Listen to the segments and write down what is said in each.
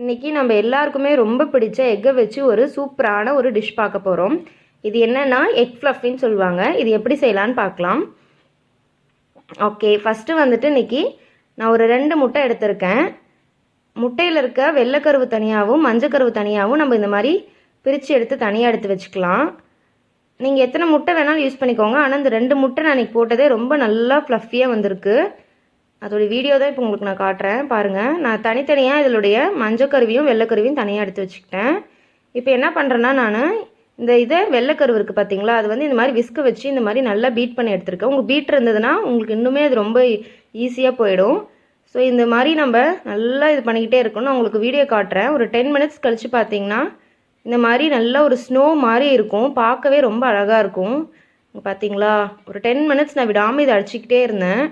இன்றைக்கி நம்ம எல்லாருக்குமே ரொம்ப பிடிச்ச எக்கை வச்சு ஒரு சூப்பரான ஒரு டிஷ் பார்க்க போகிறோம். இது என்னென்னா எக் ஃப்ளஃபின்னு சொல்லுவாங்க. இது எப்படி செய்யலான்னு பார்க்கலாம். ஓகே, ஃபஸ்ட்டு வந்துட்டு இன்றைக்கி நான் ஒரு 2 முட்டை எடுத்திருக்கேன். முட்டையில் இருக்க வெள்ளைக்கருவு தனியாகவும் மஞ்சக்கருவு தனியாகவும் நம்ம இந்த மாதிரி பிரித்து எடுத்து தனியாக எடுத்து வச்சுக்கலாம். நீங்கள் எத்தனை முட்டை வேணாலும் யூஸ் பண்ணிக்கோங்க. ஆனால் இந்த 2 முட்டை நான் இன்றைக்கி போட்டதே ரொம்ப நல்லா ஃப்ளஃபியாக வந்திருக்கு. அதோடைய வீடியோ தான் இப்போ உங்களுக்கு நான் காட்டுறேன் பாருங்கள். நான் தனித்தனியாக இதனுடைய மஞ்சக்கருவியும் வெள்ளைக்கருவியும் தனியாக எடுத்து வச்சுக்கிட்டேன். இப்போ என்ன பண்ணுறேன்னா, நான் இதை வெள்ளைக்கருவு இருக்குது பார்த்தீங்களா, அது வந்து இந்த மாதிரி விஸ்க வச்சு இந்த மாதிரி நல்லா பீட் பண்ணி எடுத்துருக்கேன். உங்களுக்கு பீட் இருந்ததுன்னா உங்களுக்கு இன்னுமே அது ரொம்ப ஈஸியாக போயிடும். ஸோ இந்த மாதிரி நம்ம நல்லா இது பண்ணிக்கிட்டே இருக்கணும். நான் உங்களுக்கு வீடியோ காட்டுறேன். ஒரு 10 மினிட்ஸ் கழித்து பார்த்தீங்கன்னா இந்த மாதிரி நல்லா ஒரு ஸ்னோ மாதிரி இருக்கும். பார்க்கவே ரொம்ப அழகாக இருக்கும். பார்த்தீங்களா, ஒரு 10 மினிட்ஸ் நான் விடாமல் இதை அடிச்சிக்கிட்டே இருந்தேன்.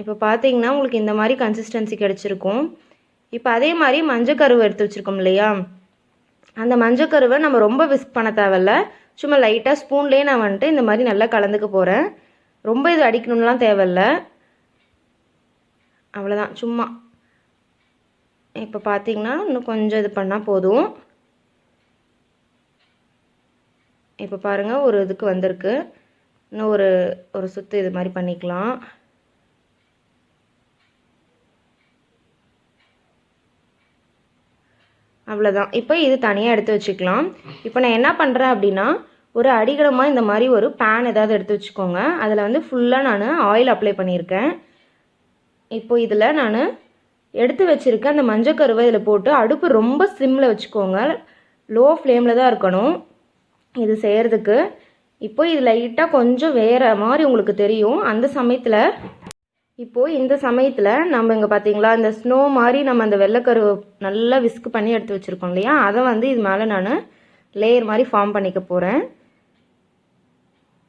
இப்போ பார்த்தீங்கன்னா உங்களுக்கு இந்த மாதிரி கன்சிஸ்டன்சி கிடச்சிருக்கும். இப்போ அதே மாதிரி மஞ்சக்கருவை எடுத்து வச்சுருக்கோம் இல்லையா, அந்த மஞ்சக்கருவை நம்ம ரொம்ப விஸ்க் பண்ண தேவையில்ல. சும்மா லைட்டாக ஸ்பூன்லேயே நான் வந்துட்டு இந்த மாதிரி நல்லா கலந்துக்க போகிறேன். ரொம்ப இது அடிக்கணும்லாம் தேவையில்ல, அவ்வளோதான் சும்மா. இப்போ பார்த்தீங்கன்னா இன்னும் கொஞ்சம் இது பண்ணால் போதும். இப்போ பாருங்கள் ஒரு இதுக்கு வந்திருக்கு. இன்னும் ஒரு சுற்று இது மாதிரி பண்ணிக்கலாம். அவ்வளோதான். இப்போ இது தனியாக எடுத்து வச்சுக்கலாம். இப்போ நான் என்ன பண்ணுறேன் அப்படின்னா, ஒரு அடிகலமாக இந்த மாதிரி ஒரு பேன் ஏதாவது எடுத்து வச்சுக்கோங்க. அதில் வந்து ஃபுல்லாக நான் ஆயில் அப்ளை பண்ணியிருக்கேன். இப்போ இதில் நான் எடுத்து வச்சுருக்கேன் அந்த மஞ்சக்கருவை இதில் போட்டு அடுப்பு ரொம்ப சிம்மில் வச்சுக்கோங்க. லோ ஃப்ளேமில் தான் இருக்கணும் இது செய்கிறதுக்கு. இப்போ இது லைட்டாக கொஞ்சம் வேறு மாதிரி உங்களுக்கு தெரியும். அந்த சமயத்தில் இப்போது இந்த சமயத்தில் நம்ம இங்கே பார்த்தீங்களா, இந்த ஸ்னோ மாதிரி நம்ம அந்த வெள்ளைக்கருவை நல்லா விஸ்க் பண்ணி எடுத்து வச்சுருக்கோம் இல்லையா, அதை வந்து இது மேலே நான் லேயர் மாதிரி ஃபார்ம் பண்ணிக்க போகிறேன்.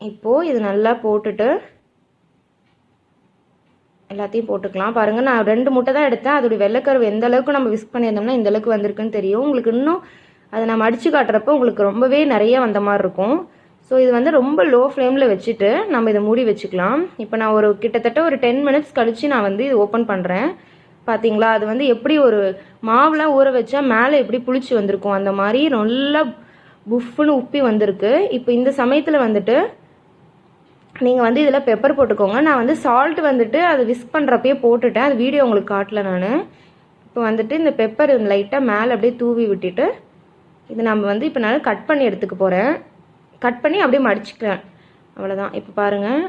இப்போது இது நல்லா போட்டுட்டு எல்லாத்தையும் போட்டுக்கலாம். பாருங்கள், நான் 2 முட்டை தான் எடுத்தேன். அதோடைய வெள்ளைக்கருவு எந்த அளவுக்கு நம்ம விஸ்க் பண்ணியிருந்தோம்னா இந்த அளவுக்கு வந்திருக்குன்னு தெரியும். உங்களுக்கு இன்னும் அதை நம்ம அடித்து காட்டுறப்போ உங்களுக்கு ரொம்பவே நிறைய வந்த மாதிரி இருக்கும். ஸோ இது வந்து ரொம்ப லோ ஃப்ளேமில் வச்சுட்டு நம்ம இதை மூடி வச்சுக்கலாம். இப்போ நான் கிட்டத்தட்ட ஒரு 10 மினிட்ஸ் கழித்து நான் வந்து இது ஓப்பன் பண்ணுறேன். பார்த்தீங்களா, அது வந்து எப்படி ஒரு மாவுலாம் ஊற வச்சா மேலே எப்படி புளிச்சு வந்திருக்கும், அந்த மாதிரி நல்லா புஃப்னு உப்பி வந்திருக்கு. இப்போ இந்த சமயத்தில் வந்துட்டு நீங்கள் வந்து இதில் பெப்பர் போட்டுக்கோங்க. நான் வந்து சால்ட் வந்துட்டு அதை விஸ்க் பண்ணுறப்பயே போட்டுட்டேன். அது வீடியோ உங்களுக்கு காட்டல நான். இப்போ வந்துட்டு இந்த பெப்பர் லைட்டாக மேலே அப்படியே தூவி விட்டுட்டு இது நம்ம வந்து இப்போ நான் கட் பண்ணி எடுத்துக்க போகிறேன். கட் பண்ணி அப்படியே மடிச்சுக்கிறேன். அவ்வளோதான். இப்போ பாருங்கள்,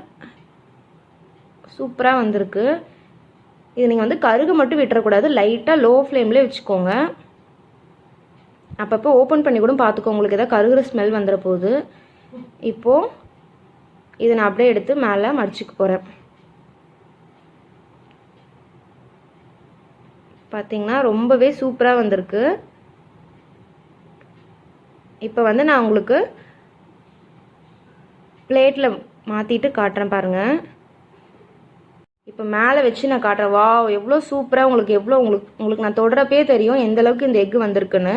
சூப்பராக வந்திருக்கு. இது நீங்கள் வந்து கருகு மட்டும் விட்டுறக்கூடாது, லைட்டாக லோ ஃப்ளேம்லேயே வச்சுக்கோங்க. அப்பப்போ ஓப்பன் பண்ணி கூட பார்த்துக்கோங்க, உங்களுக்கு எதாவது கருகுற ஸ்மெல் வந்துட போகுது. இப்போது இதை நான் அப்படியே எடுத்து மேலே மடிச்சுக்க போகிறேன். பார்த்தீங்கன்னா ரொம்பவே சூப்பராக வந்திருக்கு. இப்போ வந்து நான் உங்களுக்கு பிளேட்டில் மாற்றிட்டு காட்டுறேன் பாருங்கள். இப்போ மேலே வச்சு நான் காட்டுறேன். வா, எவ்வளோ சூப்பராக உங்களுக்கு நான் தொடுறப்பே தெரியும் எந்தளவுக்கு இந்த எக்கு வந்திருக்குன்னு.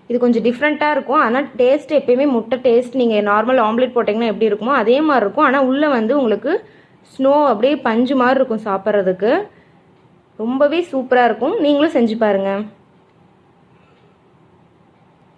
இது கொஞ்சம் டிஃப்ரெண்ட்டாக இருக்கும். ஆனால் டேஸ்ட் எப்பயுமே முட்டை டேஸ்ட் நீங்கள் நார்மல் ஆம்லேட் போட்டிங்கன்னா எப்படி இருக்குமோ அதே மாதிரி இருக்கும். ஆனால் உள்ளே வந்து உங்களுக்கு ஸ்னோ அப்படியே பஞ்சு மாதிரி இருக்கும் சாப்பிட்றதுக்கு. ரொம்பவே சூப்பராக இருக்கும். நீங்களும் செஞ்சு பாருங்கள்.